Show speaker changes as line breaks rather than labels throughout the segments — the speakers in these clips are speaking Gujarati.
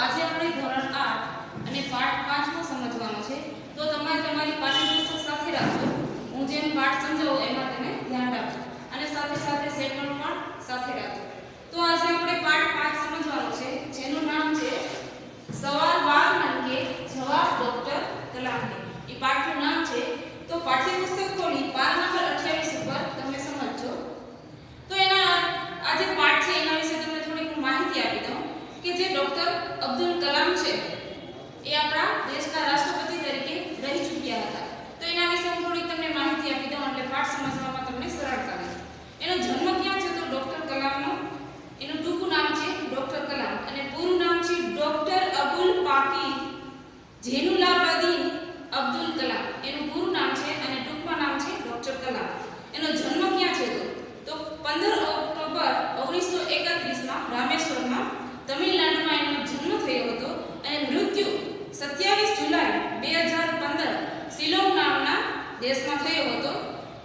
આજે આપણે ધોરણ 8 અને પાઠ 5 નો સમજવાનો છે. તો તમારે તમારી પાઠ્યપુસ્તક સાથે રાખજો. હું જેમ પાઠ સમજાવું એમાં તમે ધ્યાન રાખજો અને સાથે સાથે સેટ નોટ પણ સાથે રાખજો. તો આજે આપણે પાઠ 5 સમજવાનો છે, જેનું નામ છે સવાલ 12 મન કે જવાબ ડોક્ટર કલામ કે. એ પાઠનું નામ છે. તો પાઠ્યપુસ્તક ખોલી પાન નંબર 28 ઉપર તમે સમજજો. તો એના આ જે પાઠ છે એના વિશે તમને થોડીક માહિતી આપી દઉં કે જે ડોક્ટર અબ્દુલ કલામ છે એ આપણા દેશના રાષ્ટ્રપતિ તરીકે રહી ચૂક્યા હતા. તો એના વિશે હું થોડીક તમને માહિતી આપી દઉં એટલે પાઠ સમજવામાં તમને સરળતા રહે. એનો જન્મ ક્યાં છે? તો ડોક્ટર કલામનો એનું ટૂંકું નામ છે ડોક્ટર કલામ અને પૂરું નામ છે ડોક્ટર અબુલ પાકી જેનુલાબદીન અબ્દુલ કલામ. એનું પૂરું નામ છે અને ટૂંકમાં નામ છે ડોક્ટર કલામ. એનો જન્મ ક્યાં છે? તો 15 ઓક્ટોબર 1931 માં રામેશ્વરમાં તમિલનાડુમાં એનો જન્મ થયો હતો અને મૃત્યુ 27 જુલાઈ 2015 શિલોંગ નામના દેશમાં થયો હતો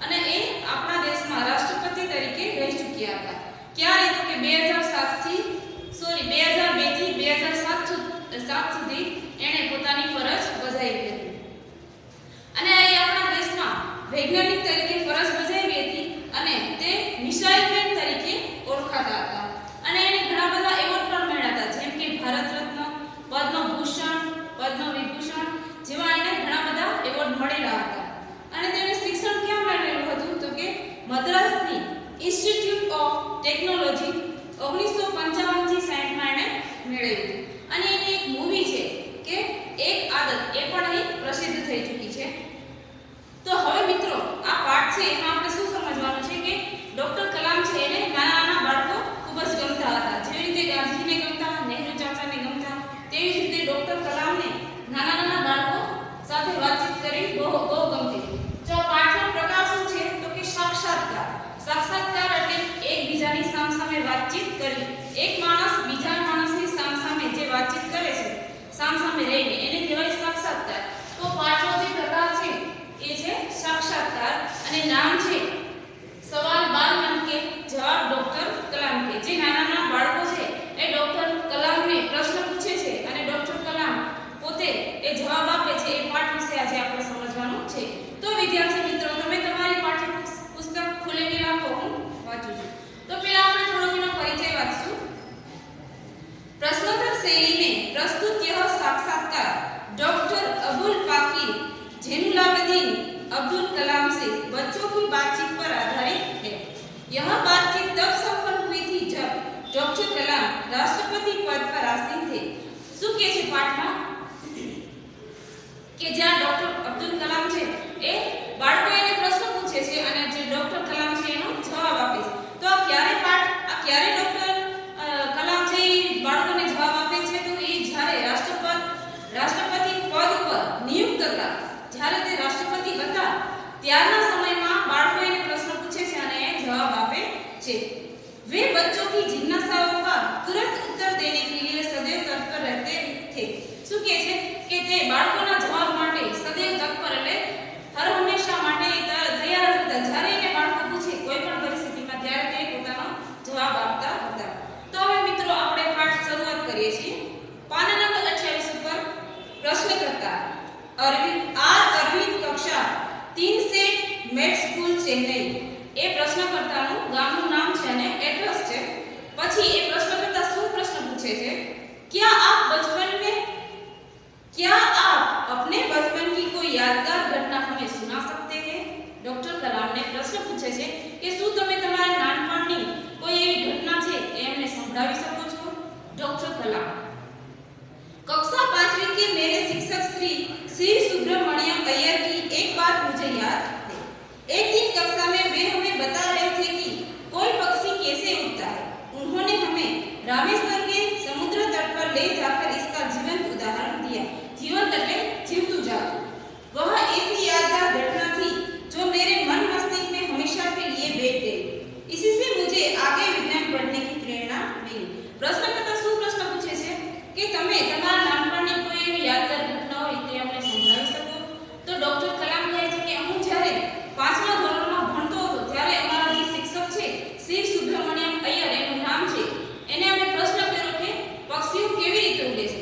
અને એ આપણા દેશમાં રાષ્ટ્રપતિ તરીકે રહી ચૂક્યા હતા. ક્યારે? તો કે 2002 થી 2007 સુધી એણે પોતાની ફરજ બજાવી હતી અને એ આપણા દેશમાં વૈજ્ઞાનિક તરીકે ફરજ બજાવી હતી અને તે મિસાઇલ મેન તરીકે ઓળખાતા હતા અને એને ઘણા બધા એવોર્ડ પણ મળ્યા હતા, જેમ કે ભારત રત્ન, પદ્મભૂષણ, પદ્મવિભૂષણ જેવા એને ઘણા બધા એવોર્ડ મળેલા હતા. અને તેણે શિક્ષણ ક્યાં મેળવેલું હતું? તો કે મદ્રાસની ઇન્સ્ટિટ્યૂટ ઓફ ટેકનોલોજી 1955 થી 60 માં એને મેળવ્યું. અને એની એક મૂવી છે કે એક આદત, એ પણ અહીં પ્રસિદ્ધ થઈ ચૂકી છે. તો હવે મિત્રો આ પાઠ છે એમાં આપણે શું સમજવાનું છે કે ડોક્ટર કલામ છે એને નાના નાના બાળકો ખૂબ જ ગમતા હતા. જેવી રીતે ગાંધીજીને ગમતા, નહેરુ ચાચાને ગમતા, તેવી જ રીતે ડોક્ટર કલામને નાના નાના બાળકો સાથે વાતચીત કરી બહુ ગમતી. તો પાઠનો પ્રકાર શું છે? તો કે સાક્ષાત્કાર. સાક્ષાત્કાર એટલે એકબીજાની સામસામે વાતચીત કરી. એક માણસ બીજા માણસની સામસામે જે વાતચીત કરે છે સામસામે રહીને એને કહેવાય સાક્ષાત્કાર. તો પાઠનો જે પ્રકાર છે એ છે સાક્ષાત્કાર અને નામ છે સવાલ 12 મન કે જવાબ ડોક્ટર કલામ કે. જે નાના નાના બાળકો છે એ ડોક્ટર કલામને પ્રશ્ન પૂછે છે અને ડોક્ટર કલામ પોતે એ જવાબ આપે છે. એ પાઠ વિશે આજે આપણે સમજવાનું છે. તો વિદ્યાર્થી મિત્રો તમે તમારી પાઠ્યપુસ્તક ખોલીને રાખો, હું વાંચું છું. તો પહેલા આપણે થોડો એનો પરિચય વાંચશું. प्रश्नोत्तर शैली में प्रस्तुत यह साक्षात्कार डॉक्टर अबुल पाकी जेनुलाबदीन अब्दुल कलाम से बच्चों की बातचीत पर आधारित है. यह बातचीत तब संपन्न हुई थी जब डॉक्टर कलाम राष्ट्रपति पद पर आसीन थे. શું કહે છે પાઠમાં કે જ્યાં ડોક્ટર અબ્દુલ કલામ છે એ બાળકો એને પ્રશ્ન પૂછે છે અને જે ડોક્ટર કલામ છે એનો જવાબ આપે છે. તો આ ક્યારે ડોક્ટર કલામ છે બાળકોને જવાબ આપે છે? તો એ જ્યારે રાષ્ટ્રપતિ પદ પર નિયુક્ત હતા, જ્યારે તે રાષ્ટ્રપતિ હતા ત્યારના સમયમાં બાળકો એને પ્રશ્ન પૂછે છે અને એ જવાબ આપે છે. वे बच्चों की जिज्ञासाओं का तुरंत उत्तर देने के लिए सदैव तत्पर रहते थे. શું કહે છે કે તે બાળકોના જવાબ માટે સदैव તત્પર એટલે હર હંમેશા માટે તૈયાર હતા. જ્યારે એને બાળકો પૂછે કોઈ પણ પરિસ્થિતિમાં ત્યારે તે પોતાનો જવાબ આપતા હતા. તો હવે મિત્રો આપણે પાઠ શરૂઆત કરીએ છીએ. પાના નંબર 28 ઉપર પ્રશ્નકર્તા અરવિંદ કક્ષા 3 से मेड स्कूल चेन्नई. એ પ્રશ્નકર્તાનું ગામનું નામ છે અને એડ્રેસ છે. પછી એ પ્રશ્નકર્તા શું પ્રશ્ન પૂછે છે? क्या आप अपने बचपन की कोई यादगार घटना हमें सुना सकते हैं? ડોક્ટર કલામને પ્રશ્ન પૂછે છે કે શું તમે તમારા નાનપણની કોઈ એવી ઘટના છે એ અમને સંભળાવી શકો છો? डॉक्टर कलाम कक्षा 5वीं के मेरे शिक्षक श्री सुब्रमण्यम अय्यर की एक बात मुझे याद है. एक दिन कक्षा में वे हमें बता रहे थे कि कोई पक्षी कैसे उड़ता है. उन्होंने हमें रामेश्वर के समुद्र तट पर ले जाकर इसका जीवंत उदाहरण दिया. जीवंत એટલે જીવતું જાતું. वह ऐसी यादगार घटना थी जो मेरे मन मस्तिष्क में हमेशा के लिए बैठ गई. इसी से मुझे आगे विज्ञान पढ़ने की प्रेरणा मिली. પ્રશ્નકર્તા શું પ્રશ્ન પૂછે છે કે તમે તમારા નાનપણની કોઈ એવી યાદગાર ઘટના હોય તે અમને સમજાવી શકો? તો ડોક્ટર કલામ કહે છે કે હું જ્યારે 5મા ધોરણમાં ભણતો હતો ત્યારે અમારા જે શિક્ષક છે શ્રી સુબ્રમણ્યમ અય્યર એનું નામ છે, એને અમે પ્રશ્ન કર્યો કે પક્ષીઓ કેવી રીતે ઉડે છે.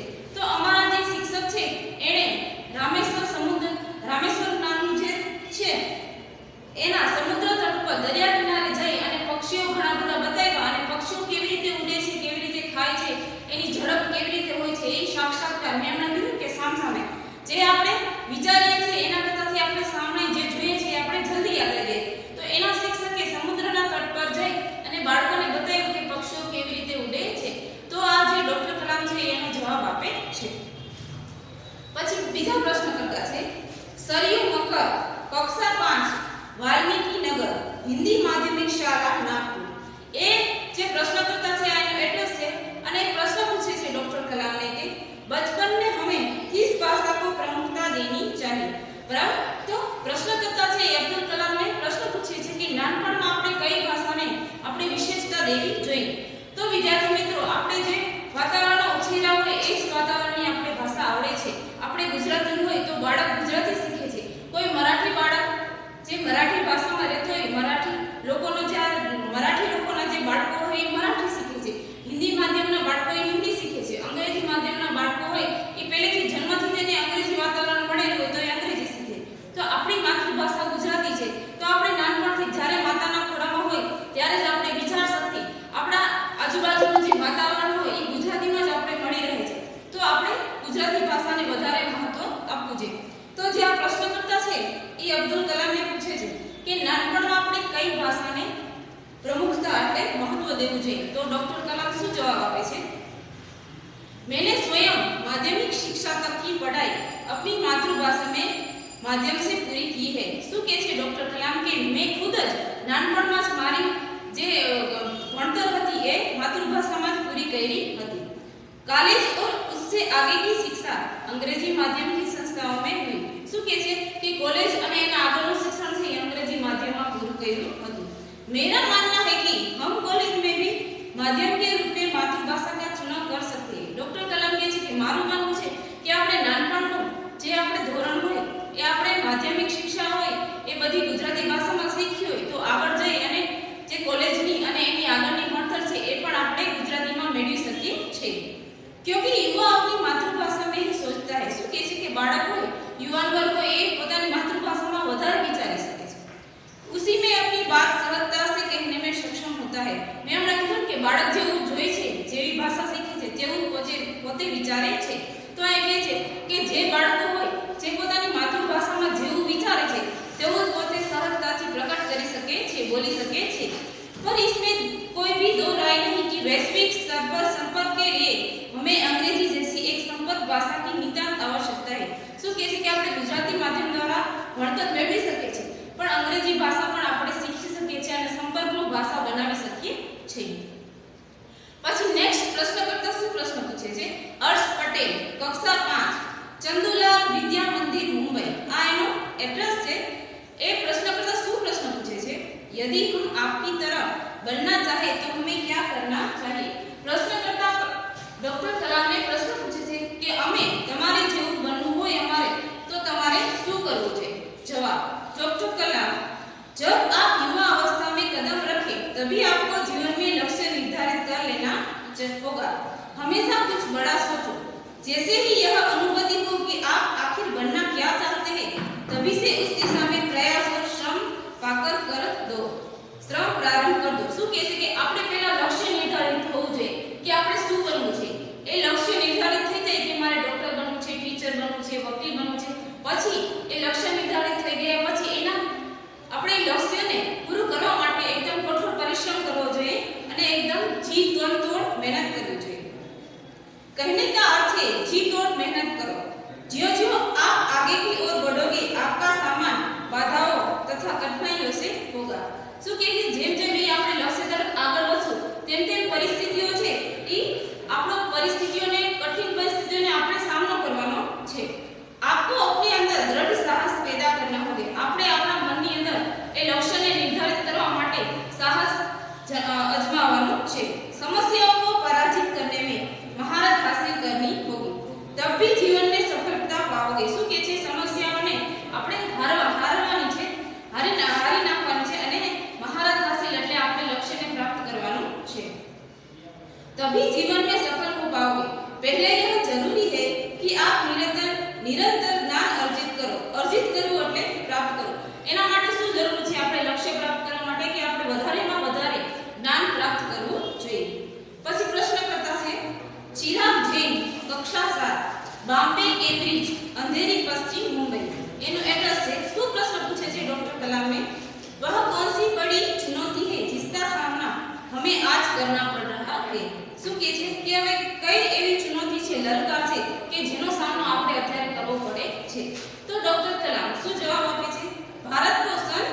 કરતા મેં હમણાં કીધું કે સામે જે આપણે વિચારીએ છીએ એના કરતાથી આપણે સામે જે જોઈએ છીએ આપણે જલ્દી યાદ રહી જાય. તો એના શિક્ષકે સમુદ્રના તટ પર જઈ અને બાળકોને બતાવ્યું કે પક્ષીઓ કેવી રીતે ઉડે છે. તો આ જે ડોક્ટર કલામ છે એનો જવાબ આપે છે. પછી બીજા પ્રશ્ન કરતા છે સરયુ મકર કક્ષા 5 વાલ્મીકી નગર હિન્દી માધ્યમિક શાળા નાગપુર. એ જે પ્રશ્ન કરતા છે આ એનો એડ્રેસ છે અને પ્રશ્ન પૂછે છે ડોક્ટર કલામ ને કે बचपन में हमें किस भाषा को प्रमुखता देनी चाहिए. बराबर. तो प्रश्न करता છે અબ્દુલ કલામ ને પ્રશ્ન પૂછે છે કે નાનપણમાં આપણે કઈ ભાષાને આપણે વિશેષતા દેવી જોઈએ. તો વિદ્યાર્થી મિત્રો આપણે જે વાતાવરણમાં ઉછેર્યા હોય એ જ વાતાવરણની આપણે ભાષા આવડે છે. આપણે ગુજરાતી હોય તો બાળક ગુજરાતી શીખે છે. કોઈ મરાઠી બાળક જે મરાઠી ભાષામાં રહેતો હોય મરાઠી લોકોના જે બાળકો હોય એ મરાઠી શીખે છે. હિન્દી માધ્યમના બાળકો હિન્દી શીખે છે. અંગ્રેજી માધ્યમના બાળકો હોય એ પહેલેથી જન્મથી તેને અંગ્રેજી વાતાવરણ મળેલું હોય તો એ અંગ્રેજી શીખે. તો આપણી માતૃભાષા ગુજરાતી છે. તો આપણે નાનપણથી જ્યારે માતાના ખોળામાં હોય ત્યારે જ આપણે વિચાર શક્તિ આપણા આજુબાજુનું જે વાતાવરણ હોય એ ગુજરાતીમાં જ આપણે મળી રહે છે. તો આપણે ગુજરાતી ભાષાને વધારે મહત્વ આપવું જોઈએ. તો જે આ પ્રશ્ન કરતા છે એ અબ્દુલ કલામને પૂછે છે કે નાનપણમાં આપણે કઈ ભાષાને प्रमुखता એટલે महत्व દેવું જોઈએ. તો ડોક્ટર કલામ શું જવાબ આપે છે मैंने स्वयं माध्यमिक शिक्षा तक की पढ़ाई अपनी मातृभाषा में माध्यम से पूरी की है. શું કહે છે ડોક્ટર કલામ કે મેં ખુદ જ નાનપણમાં જ મારી જે ભણતર હતી એ માતૃભાષામાં જ પૂરી કરી હતી. कॉलेज और उससे आगे की शिक्षा अंग्रेजी माध्यम की संस्थाओं में हुई. શું કહે છે કે કોલેજ અને એના આગળનું શિક્ષણ છે અંગ્રેજી માધ્યમમાં પૂરું કર્યું હતું. मेरा मानना है कि हम कॉलेज में भी माध्यम के रूप में मातृभाषा का चुनाव कर सकते हैं. डॉक्टर कलाम કહે છે કે મારું માનવું છે કે આપણે નાનપણનું જે આપણે ધોરણ હોય એ આપણે માધ્યમિક શિક્ષા હોય એ બધી ગુજરાતી ભાષામાં શીખી હોય તો આગળ જઈ અને જે કોલેજની અને એની આગળની ભણતર છે એ પણ આપણે ગુજરાતીમાં મેળવી શકીએ છીએ. क्योंकि युवा अपनी मातृभाषा में ही सोचता है. શું કહે છે કે બાળક હોય યુવાન વર્ગ હોય એ પોતાની માતૃભાષામાં વધારે વિચારી શકે છે. उसी में अपनी बात सरलता से कहने में सक्षम होता है. मैं હમણાં કીધું કે બાળક જેવું જોઈ છે જેવી ભાષા શીખે છે તેવું પોતે વિચારે છે. તો આ કહે છે કે જે બાળકો હોય જે પોતાની માતૃભાષામાં જેવું વિચારે છે તેવું પોતે સરળતાથી પ્રકટ કરી શકે છે બોલી શકે છે. पर इसमें कोई भी दो राय नहीं कि वैश्विक स्तर पर संपर्क के लिए हमें अंग्रेजी जैसी एक संपर्क भाषा की नितांत आवश्यकता है. શું કહે છે કે આપણે ગુજરાતી માધ્યમ દ્વારા ભણતર મેળવી શકીએ છીએ પણ અંગ્રેજી ભાષા પણ આપણે શીખી શકીએ છીએ અને સંપર્કનું ભાષા બનાવી શકીએ છીએ. પછી નેક્સ્ટ પ્રશ્ન કરતા શું પ્રશ્ન પૂછે છે હર્ષ પટેલ કક્ષા 5 ચંદુલાલ વિદ્યા મંદિર મુંબઈ. આ એનો એડ્રેસ છે. એ પ્રશ્ન કરતા શું પ્રશ્ન પૂછે છે यदि हम आपकी तरह बनना चाहे तो हमें क्या करना चाहिए. પ્રશ્ન કરતા ડોક્ટર કલામને પ્રશ્ન પૂછે છે કે અમે તમારે જેવું બનવું હોય અમારે તો તમારે શું કરવું છે. જવાબ डॉक्टर कलाम जब आप युवा अवस्था में कदम रखें तभी आपको जीवन में लक्ष्य निर्धारित कर लेना होगा. हमेशा कुछ बड़ा सोचो. जैसे ही यह अनुभूति हो कि आप आखिर बनना क्या चाहते हैं तभी से उस दिशा में प्रयास और श्रम पाकर कर दो. श्रम प्रारंभ कर दो. શું કહે છે કે આપણે પહેલા લક્ષ્ય નિર્ધારિત હોવું જોઈએ કે આપણે શું બનવું છે. એ લક્ષ્ય નિર્ધારિત થઈ જાય કે મારે ડોક્ટર બનવું છે ટીચર બનવું છે વકીલ બનવું છે પછી એ લક્ષ્ય નિર્ધારિત થઈ ગયા પછી એના આપણે લક્ષ્યને પૂરું કરવા માટે એકદમ કઠોર પરિશ્રમ કરવો જોઈએ અને એકદમ जी तोड़ मेहनत करनी चाहिए. कहने का अर्थ है जी तोड़ मेहनत करो. ज्यों-ज्यों आप आगे की ओर बढ़ोगे आपका सामना बाधाओं तथा कठिनाइयों से होगा. શું કે જેમ જેમ આપણે લક્ષ્ય તરફ આગળ વધશું તેમ તેમ પરિસ્થિતિઓ છે એ આપણો પરિસ્થિતિઓને કઠિન પરિસ્થિતિઓને આપણે સામનો કરવાનો છે. आपको अपने अंदर दृढ़ साहस पैदा करना होगा. આપણે આપણા મનની અંદર એ લક્ષ્યને નિર્ધારિત કરવા માટે સાહસ અજમાવવાનું છે. समस्याओं को पराजित करने में महारत हासिल करनी होगी तब भी जीवन में सफलता पाओगे. શું કે છે સમસ્યાઓને આપણે હારવાની છે હારી નાખવાની છે અને महारत हासिल એટલે આપણે લક્ષ્યને પ્રાપ્ત કરવાનું છે. तभी जीवन में सफल हो पाओगे. पहले यह जरूरी है कि आप निरंतर ज्ञान अर्जित करो. अर्जित કરવું એટલે પ્રાપ્ત કરો. એના માટે શું જરૂર છે આપણે લક્ષ્ય પ્રાપ્ત કરવા માટે કે આપણે વધારેમાં વધારે જ્ઞાન પ્રાપ્ત કરવું જોઈએ. પછી પ્રશ્ન કરતા છે ચિરાગ જૈન કક્ષા 7 बॉम्बे कैम्ब्रिज अंधेरी पश्चिम मुंबई એનું એડ્રેસ છે શું પ્રશ્ન પૂછે છે ડોક્ટર કલામ ने वह कौन सी बड़ी चुनौती है जिसका सामना हमें आज करना पड़ रहा है શું કહે છે કે હવે કઈ એવી ચુનૌતી છે લલકાર છે કે જેનો સામનો આપણે અત્યારે કરવો પડે છે તો ડોક્ટર કલામ શું જવાબ આપે છે भारत को सन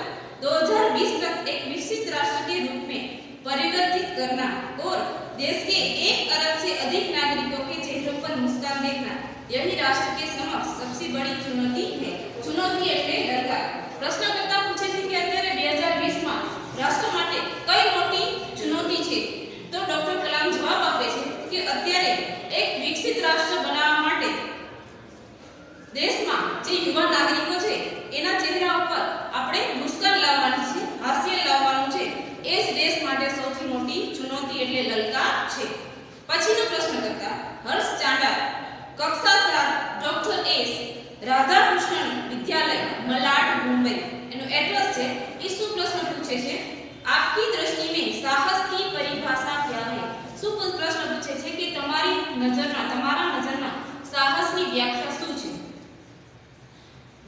2020 तक एक विकसित राष्ट्र के रूप में परिवर्तित करना और देश के 1 अरब से अधिक नागरिकों के चेहरों पर मुस्कान देखना यही राष्ट्र के समक्ष सबसे बड़ी चुनौती है चुनौती એટલે લલકાર પ્રશ્નકર્તા પૂછે છે કે અત્યારે 2020 માં રાષ્ટ્ર માટે કઈ મોટી ચુનૌતી છે તો ડોક્ટર કલામ જવાબ આપે છે કે અત્યારે એક વિકસિત રાષ્ટ્ર બનાવવા માટે દેશમાં જે યુવા નાગરિકો છે એના ચહેરા ઉપર આપણે મુસ્કાન લાવવાની છે હાસ્ય લાવવાનું છે એ જ દેશ માટે સૌથી મોટી ચુનૌતી એટલે લલકાર છે પછીનો પ્રશ્ન કરતા હર્ષ ચાંડા कक्षा 7 डॉक्टर एस राधाकृष्णन विद्यालय मलाड मुंबई એનો એડ્રેસ છે એ શું પ્રશ્ન પૂછે છે आपकी दृष्टि में साहस की परिभाषा क्या है શું પ્રશ્ન પૂછે છે કે તમારી નજરમાં તમારા નજરમાં સાહસની વ્યાખ્યા શું છે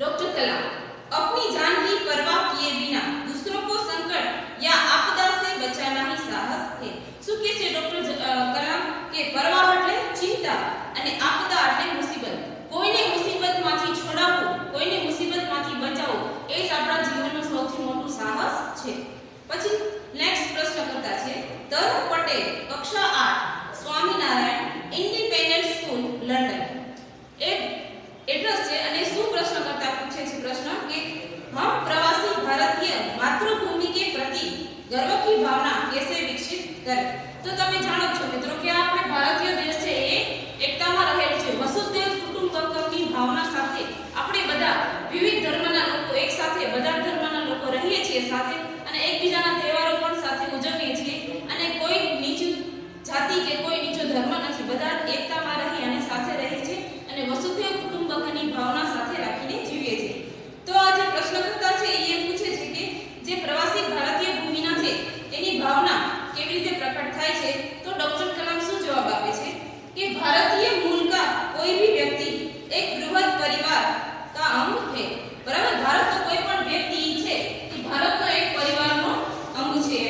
डॉक्टर कलाम अपनी जान की परवाह किए बिना दूसरों को संकट या आपदा से बचाना ही साहस है શું કહે છે ડોક્ટર કલામ કે પરવાહ એટલે ચિંતા અને આપદા એટલે મુસીબત કોઈને મુસીબતમાંથી છોડાવવું કોઈને મુસીબતમાંથી બચાવવું એ જ આપણા જીવનનું સૌથી મોટું સાહસ છે પછી નેક્સ્ટ પ્રશ્ન કરતા છે તરુણ પટેલ કક્ષા 8 સ્વામિનારાયણ ઇન્ડિપેન્ડન્ટ સ્કૂલ લંડન એ एड्रेस છે અને શું પ્રશ્ન કરતા પૂછે છે પ્રશ્ન કે हम प्रवासी भारतीय मातृभूमि के प्रति गर्व की भावना कैसे विकसित करें तो તમે જાણો છો મિત્રો કે આપણે ભારતીય દેશ છે એ એકતામાં રહેલ છે વસુધૈવ કુટુંબકમની ભાવના સાથે આપણે બધા વિવિધ ધર્મના લોકો એક સાથે બધા ધર્મના લોકો રહીએ છીએ સાથે અને એકબીજાના તહેવારો પણ સાથે ઉજવીએ છીએ અને કોઈ નીચું જાતિ કે કોઈ નીચો ધર્મ નથી બધા એકતામાં રહી અને સાથે રહે છે અને વસુધૈવ કુટુંબકમની ભાવના સાથે રાખીને જીવીએ છીએ તો આ જે પ્રશ્નકર્તા છે એ પૂછે છે કે જે પ્રવાસી ભારતીય ભૂમિના છે એની ભાવના કેવી રીતે પ્રકટ થાય છે તો ડોક્ટર કલામ શું જવાબ આપે છે कि भारतीय मूल का कोई भी व्यक्ति एक बृहद परिवार का अंग है बराबर भारत का कोई पण व्यक्ति છે એ ભારતનો એક પરિવારનો અંગ છે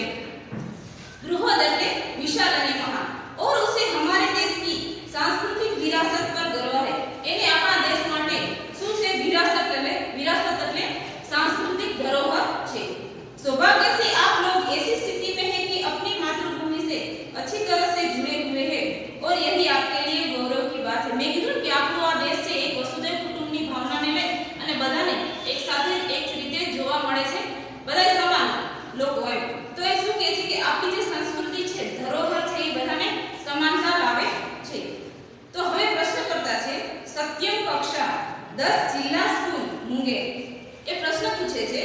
बृहद એટલે વિશાળ અને મહાન और उसे हमारे देश की सांस्कृतिक विरासत पर गर्व है એને આપણા દેશ માટે શું છે વિરાસત એટલે सांस्कृतिक धरोहर છે सौभाग्य से आप लोग ऐसी स्थिति में हैं कि अपनी मातृभूमि से अच्छी तरह से जुड़े हुए हैं और यही आपके लिए गौरव की बात है मैं કીધું કે આપણો આ દેશ છે એક વસુધૈવ કુટુંબની ભાવનાને લઈ અને બધાને એક સાથે એક રીતે જોવા મળે છે બધાય સમાન લોકો હોય તો એ શું કહે છે કે આપણી જે સંસ્કૃતિ છે ધરોહર છે એ બધાને સમાનતા લાવે છે તો હવે પ્રશ્ન કરતા છે સત્યમ કક્ષા 10 जिला स्कूल मुंगेर ये प्रश्न पूछे छे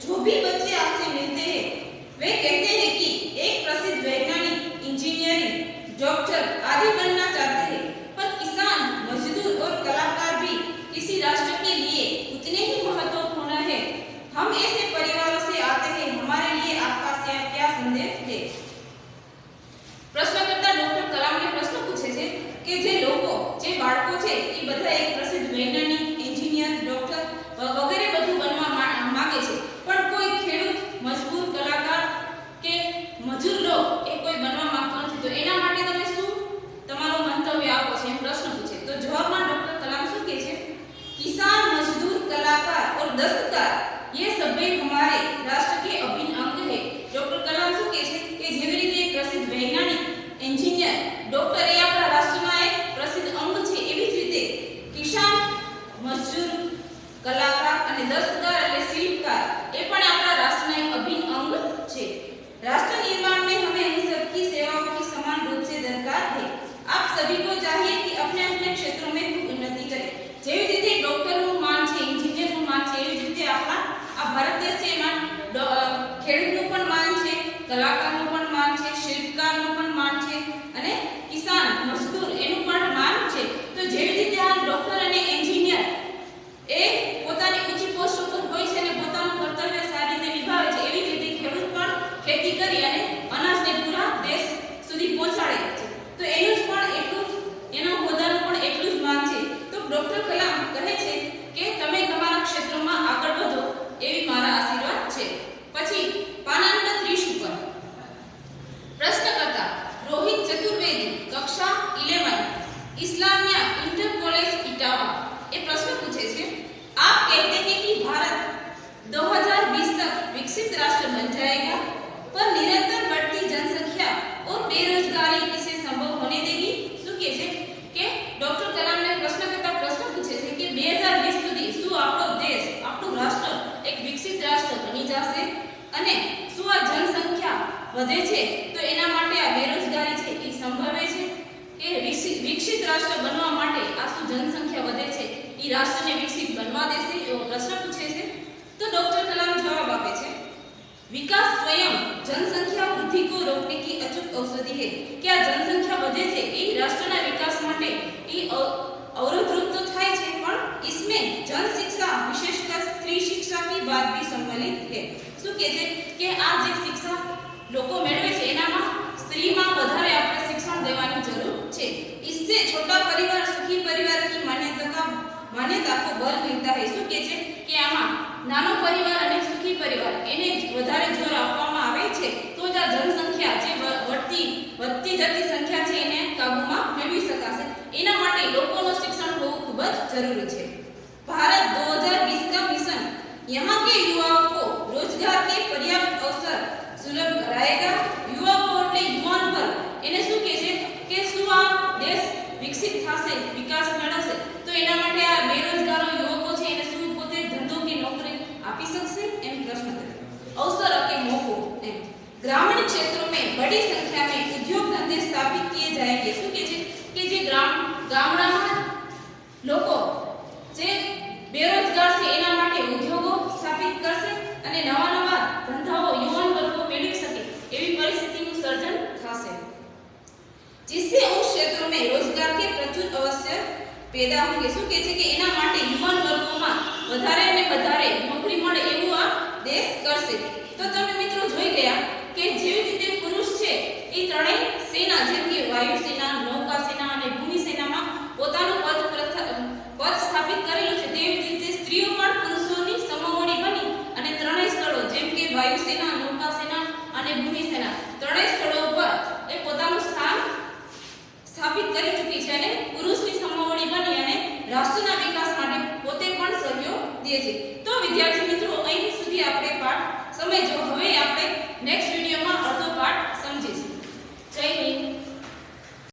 जो भी बच्चे आपसे मिलते हैं वे कहते हैं कि एक प्रसिद्ध वैज्ञानिक इंजीनियरिंग डॉक्टर आदि बनना चाहते हैं पर किसान मजदूर और कलाकार भी किसी राष्ट्र के लिए उतने ही महत्वपूर्ण है हम ऐसे परिवारों से आते हैं हमारे लिए आपका क्या संदेश है प्रश्नकर्ता डॉक्टर कलाम ने प्रश्न पूछे छे કે જે લોકો જે બાળકો છે એ બધા એક પ્રસિદ્ધ વૈજ્ઞાનિક એન્જિનિયર ડોક્ટર વગેરે બધું બનવા માંગે છે પણ કોઈ ખેડૂત મજદૂર કલાકાર કે મજૂર લોક એ કોઈ બનવા માંગતો નથી તો એના માટે તમે શું તમારો મંતવ્ય આપો છો એમ પ્રશ્ન પૂછે તો જવાબમાં ડોક્ટર કલામ શું કહે છે किसान मजदूर कलाकार और दस्तकार ये सभी हमारे राष्ट्र के अभिन्न अंग है डॉक्टर कलाम શું કહે છે કે જેવી રીતે એક પ્રસિદ્ધ વૈજ્ઞાનિક એન્જિનિયર ડોક્ટર એ આપણા રાષ્ટ્રના એક પ્રસિદ્ધ અંગ છે એવી જ રીતે કિસાન મજદૂર કલાકાર અને દસ્તકાર એટલે શિલ્પકાર इस्लामिया इंटर कॉलेज इटावा ये प्रश्न पूछे छे, आप कहते हैं कि भारत 2020 तक विकसित राष्ट्र बन जाएगा, पर निरंतर बढ़ती जनसंख्या और बेरोजगारी इसे संभव होने देगी? શું કહે છે કે ડોક્ટર કલામને પ્રશ્ન કરતા પ્રશ્ન પૂછે છે કે 2020 સુધી શું આપણો દેશ, આપણું રાષ્ટ્ર એક વિકસિત રાષ્ટ્ર બની જશે અને શું આ જનસંખ્યા વધે છે તો એના માટે આ બેરોજગારી છે એ સંભવે છે કે વિકસિત રાષ્ટ્ર બનવા માટે આ શું જનસંખ્યા વધે છે એ રાષ્ટ્રને વિકસિત બનવા દેશે એવો પ્રશ્ન પૂછે છે? તો ડોક્ટર કલામ જવાબ આપે છે, विकास स्वयं जनसंख्या वृद्धि को रोकने की अचूक औषधि है। क्या जनसंख्या વધે છે એ રાષ્ટ્રના વિકાસ માટે એ अवरोधरूप तो થાય છે, પણ इसमें जन शिक्षा विशेषकर स्त्री शिक्षा की बात भी सम्मिलित है। શું કહે છે કે આ જે શિક્ષા લોકો મેળવે છે એનામાં સ્ત્રીમાં વધારે આપણે શિક્ષણ દેવાની જરૂર છે। इससे छोटा परिवार सुखी परिवार की मान्यता को बल मिलता है। શું કહે છે કે આમાં નાનો પરિવાર અને સુખી પરિવાર એને વધારે જોર આપવામાં આવે છે તો જ આ જનસંખ્યા જે વધતી જતી સંખ્યા છે એને કાબૂમાં મેળવી શકાશે। એના માટે લોકોનું શિક્ષણ હોવું ખૂબ જ જરૂરી છે। ભારત 2020 का मिशन यहाँ के युवाओं को रोजगार के पर्याप्त अवसर सुलभ कराएगा। युवाओं એટલે યુવાન પર એને શું કહે છે કે શું આ દેશ વિકસિત થશે, વિકાસ મેળવશે તો એના માટે આ બેરોજગારો યુવકો છે એને શું પોતે ધંધો કે નોકરી આપી શકશે એમ પ્રશ્ન કરે। अवसर के मौकों एम ग्रामीण क्षेत्रों में बड़ी संख्या में उद्योग धंधे स्थापित किए जाएंगे। શું કહે છે કે જે ગામડામાં લોકો જે બેરોજગાર છે એના માટે ઉદ્યોગો સ્થાપિત કરશે અને નવા નવા ધંધાઓ યુવાન વર્ગો મેળવી શકે એવી પરિસ્થિતિનું સર્જન થશે, जिससे उन क्षेत्रों में रोजगार के प्रचुर अवसर पैदा होंगे। શું કહે છે કે એના માટે યુવાન વર્ગોમાં વધારે ને વધારે નોકરી મળે એવું આ દેશ કરશે। તો તમે મિત્રો જોઈ ગયા કે જેવી રીતે પુરુષ છે એ ત્રણેય સેના જેમ કે વાયુ સેના, નૌકા સેના અને ભૂમિ સેનામાં પોતાનું પદ સ્થાપિત કરેલું છે, તેવી રીતે સ્ત્રીઓ પણ પુરુષોની સમોવડી બની અને ત્રણેય સ્થળો જેમ કે વાયુ સેના, નૌકા સેના અને ભૂમિ સેના ત્રણેય સ્થળો પર એ પોતાનું સ્થાન સ્થાપિત કરી ચૂકી છે અને પુરુષની સમોવડી બની અને રાષ્ટ્રના વિકાસ માટે પોતે પણ સહયોગ દે છે। તો વિદ્યાર્થી મિત્રો અહીં